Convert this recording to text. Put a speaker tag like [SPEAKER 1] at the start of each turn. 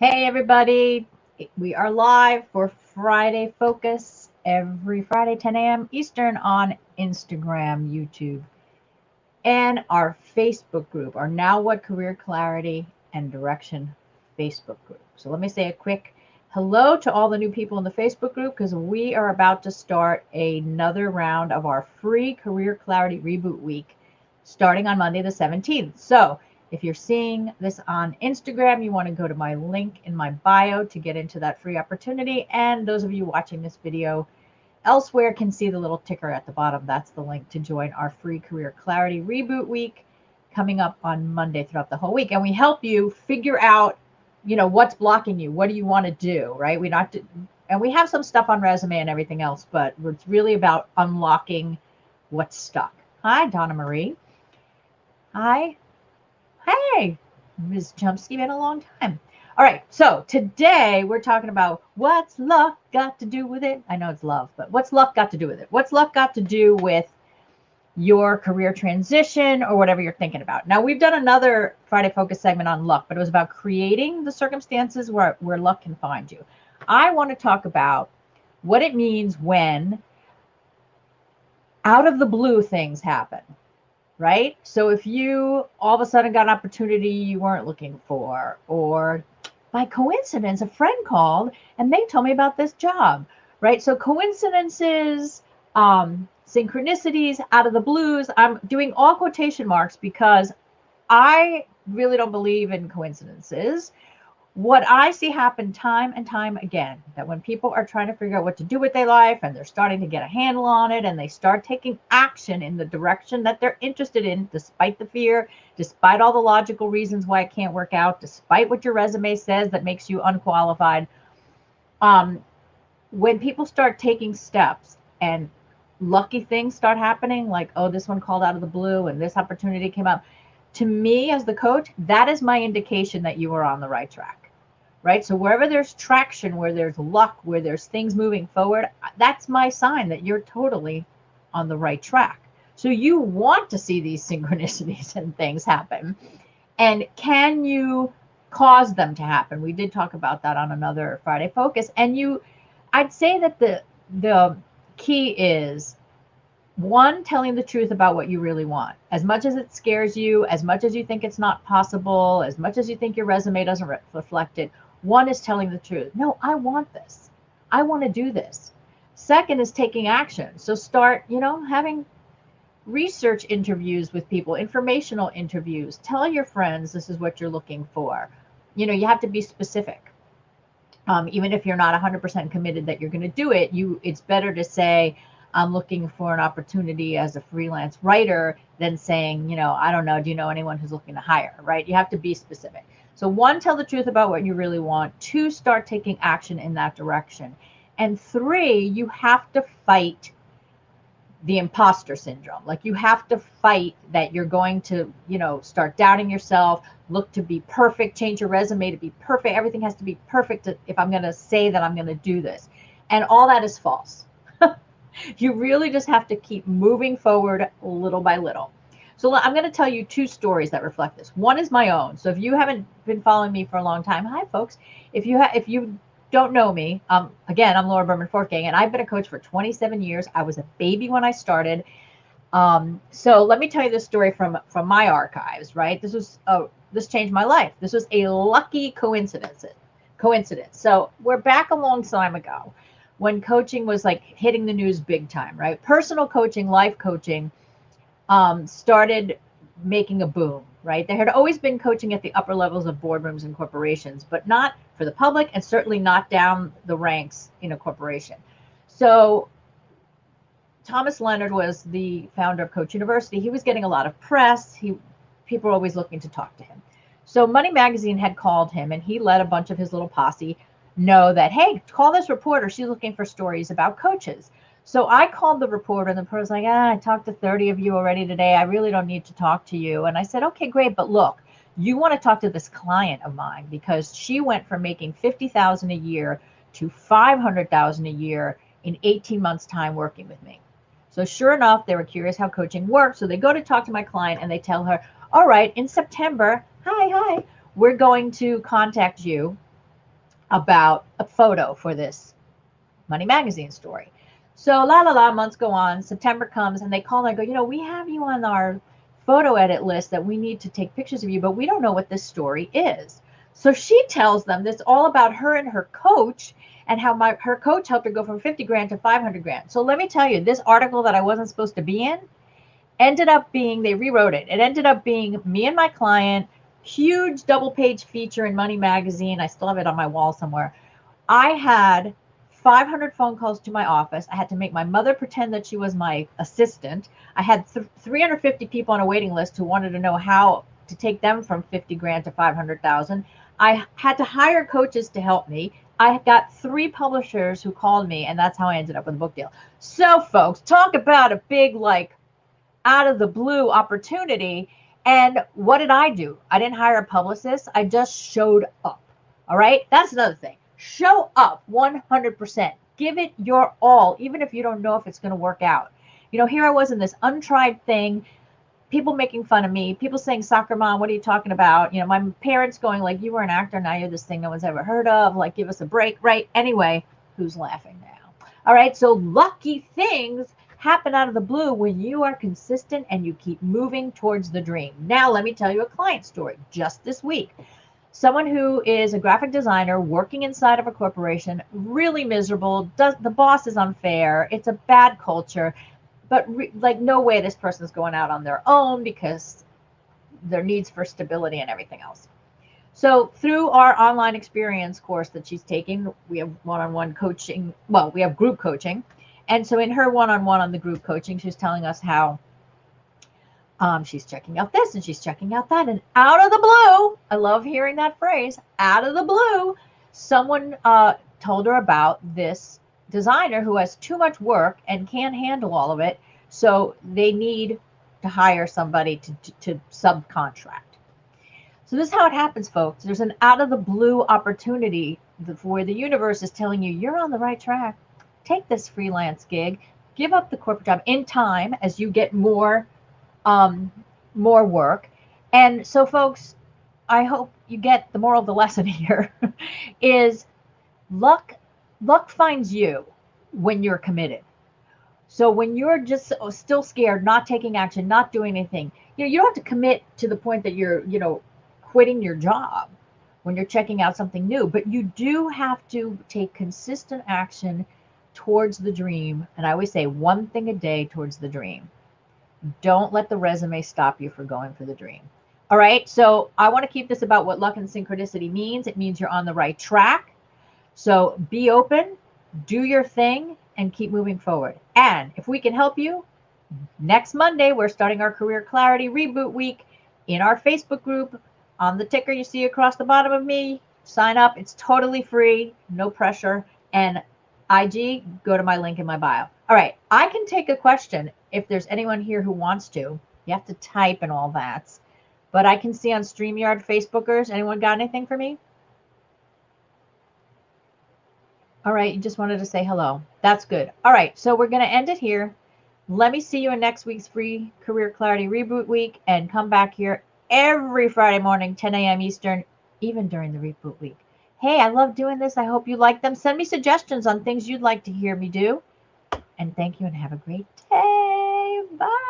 [SPEAKER 1] Hey, everybody. We are live for Friday Focus every Friday, 10 a.m. Eastern on Instagram, YouTube, and our Facebook group, our Now What Career Clarity and Direction Facebook group. So let me say a quick hello to all the new people in the Facebook group because we are about to start another round of our free Career Clarity Reboot Week starting on Monday the 17th. So if you're seeing this on Instagram, you want to go to my link in my bio to get into that free opportunity. And those of you watching this video elsewhere can see the little ticker at the bottom. That's the link to join our free Career Clarity Reboot Week coming up on Monday throughout the whole week. And we help you figure out, what's blocking you. What do you want to do, right? And we have some stuff on resume and everything else, but it's really about unlocking what's stuck. Hi, Donna Marie. Hi. Hey, Ms. Chomsky, been a long time. All right, so today we're talking about what's luck got to do with it? I know it's love, but what's luck got to do with it? What's luck got to do with your career transition or whatever you're thinking about? Now, we've done another Friday Focus segment on luck, but it was about creating the circumstances where luck can find you. I want to talk about what it means when out of the blue things happen. Right? So if you all of a sudden got an opportunity you weren't looking for, or by coincidence, a friend called and they told me about this job, right? So coincidences, synchronicities, out of the blues, I'm doing all quotation marks because I really don't believe in coincidences. What I see happen time and time again, that when people are trying to figure out what to do with their life and they're starting to get a handle on it and they start taking action in the direction that they're interested in, despite the fear, despite all the logical reasons why it can't work out, despite what your resume says that makes you unqualified, when people start taking steps and lucky things start happening, like, oh, this one called out of the blue and this opportunity came up, to me as the coach, that is my indication that you are on the right track. Right? So wherever there's traction, where there's luck, where there's things moving forward, that's my sign that you're totally on the right track. So you want to see these synchronicities and things happen. And can you cause them to happen? We did talk about that on another Friday Focus. And I'd say that the key is, one, telling the truth about what you really want. As much as it scares you, as much as you think it's not possible, as much as you think your resume doesn't reflect it, one is telling the truth. No, I want this. I want to do this. Second is taking action. So start, having research interviews with people, informational interviews. Tell your friends this is what you're looking for. You have to be specific. Even if you're not 100% committed that you're going to do it, it's better to say, I'm looking for an opportunity as a freelance writer than saying, I don't know, do you know anyone who's looking to hire, right? You have to be specific. So one, tell the truth about what you really want. Two, start taking action in that direction. And three, you have to fight the imposter syndrome. Like, you have to fight that you're going to, start doubting yourself, look to be perfect, change your resume to be perfect. Everything has to be perfect if I'm going to say that I'm going to do this. And all that is false. You really just have to keep moving forward little by little. So I'm going to tell you two stories that reflect this. One is my own. So if you haven't been following me for a long time, hi folks. If you don't know me, again, I'm Laura Berman Fortgang, and I've been a coach for 27 years. I was a baby when I started. So let me tell you this story from my archives. Right, this changed my life. This was a lucky coincidence. So we're back a long time ago, when coaching was like hitting the news big time, right? Personal coaching, life coaching, started making a boom, right? There had always been coaching at the upper levels of boardrooms and corporations, but not for the public, and certainly not down the ranks in a corporation. So Thomas Leonard was the founder of Coach University. He was getting a lot of press. People were always looking to talk to him. So Money Magazine had called him, and he let a bunch of his little posse know that, hey, call this reporter. She's looking for stories about coaches. So I called the reporter, and the reporter was like, I talked to 30 of you already today. I really don't need to talk to you. And I said, okay, great. But look, you want to talk to this client of mine, because she went from making $50,000 a year to $500,000 a year in 18 months time working with me. So sure enough, they were curious how coaching worked. So they go to talk to my client, and they tell her, all right, in September, hi, we're going to contact you about a photo for this Money Magazine story. So months go on, September comes, and they call and I go, we have you on our photo edit list that we need to take pictures of you, but we don't know what this story is. So she tells them this all about her and her coach and how her coach helped her go from 50 grand to 500 grand. So let me tell you, this article that I wasn't supposed to be in ended up being, they rewrote it. It ended up being me and my client, huge double page feature in Money Magazine. I still have it on my wall somewhere. I had 500 phone calls to my office. I had to make my mother pretend that she was my assistant. I had 350 people on a waiting list who wanted to know how to take them from 50 grand to 500,000. I had to hire coaches to help me. I got 3 publishers who called me, and that's how I ended up with a book deal. So, folks, talk about a big, out of the blue opportunity. And what did I do? I didn't hire a publicist. I just showed up. All right. That's another thing. Show up 100%. Give it your all, even if you don't know if it's going to work out. Here I was in this untried thing, people making fun of me, people saying, soccer mom, what are you talking about? My parents going you were an actor, now you're this thing no one's ever heard of, give us a break, right? Anyway, who's laughing now? All right. So lucky things happen out of the blue when you are consistent and you keep moving towards the dream. Now, let me tell you a client story just this week. Someone who is a graphic designer working inside of a corporation, really miserable. The boss is unfair. It's a bad culture, but no way this person is going out on their own because their needs for stability and everything else. So through our online experience course that she's taking, we have one-on-one coaching. Well, we have group coaching. And so in her one-on-one on the group coaching, she's telling us how she's checking out this and she's checking out that. And out of the blue, I love hearing that phrase, out of the blue, someone told her about this designer who has too much work and can't handle all of it. So they need to hire somebody to subcontract. So this is how it happens, folks. There's an out of the blue opportunity where the universe is telling you, you're on the right track. Take this freelance gig, give up the corporate job in time as you get more work. And so, folks, I hope you get the moral of the lesson here is luck finds you when you're committed. So when you're just still scared, not taking action, not doing anything, you don't have to commit to the point that you're, quitting your job when you're checking out something new, but you do have to take consistent action towards the dream. And I always say one thing a day towards the dream. Don't let the resume stop you from going for the dream. All right. So I want to keep this about what luck and synchronicity means. It means you're on the right track. So be open, do your thing, and keep moving forward. And if we can help you, next Monday, we're starting our Career Clarity Reboot Week in our Facebook group. On the ticker you see across the bottom of me, sign up. It's totally free, no pressure. And IG, go to my link in my bio. All right, I can take a question if there's anyone here who wants to. You have to type and all that. But I can see on StreamYard Facebookers. Anyone got anything for me? All right, you just wanted to say hello. That's good. All right, so we're going to end it here. Let me see you in next week's free Career Clarity Reboot Week, and come back here every Friday morning, 10 a.m. Eastern, even during the Reboot Week. Hey, I love doing this. I hope you like them. Send me suggestions on things you'd like to hear me do. And thank you and have a great day. Bye.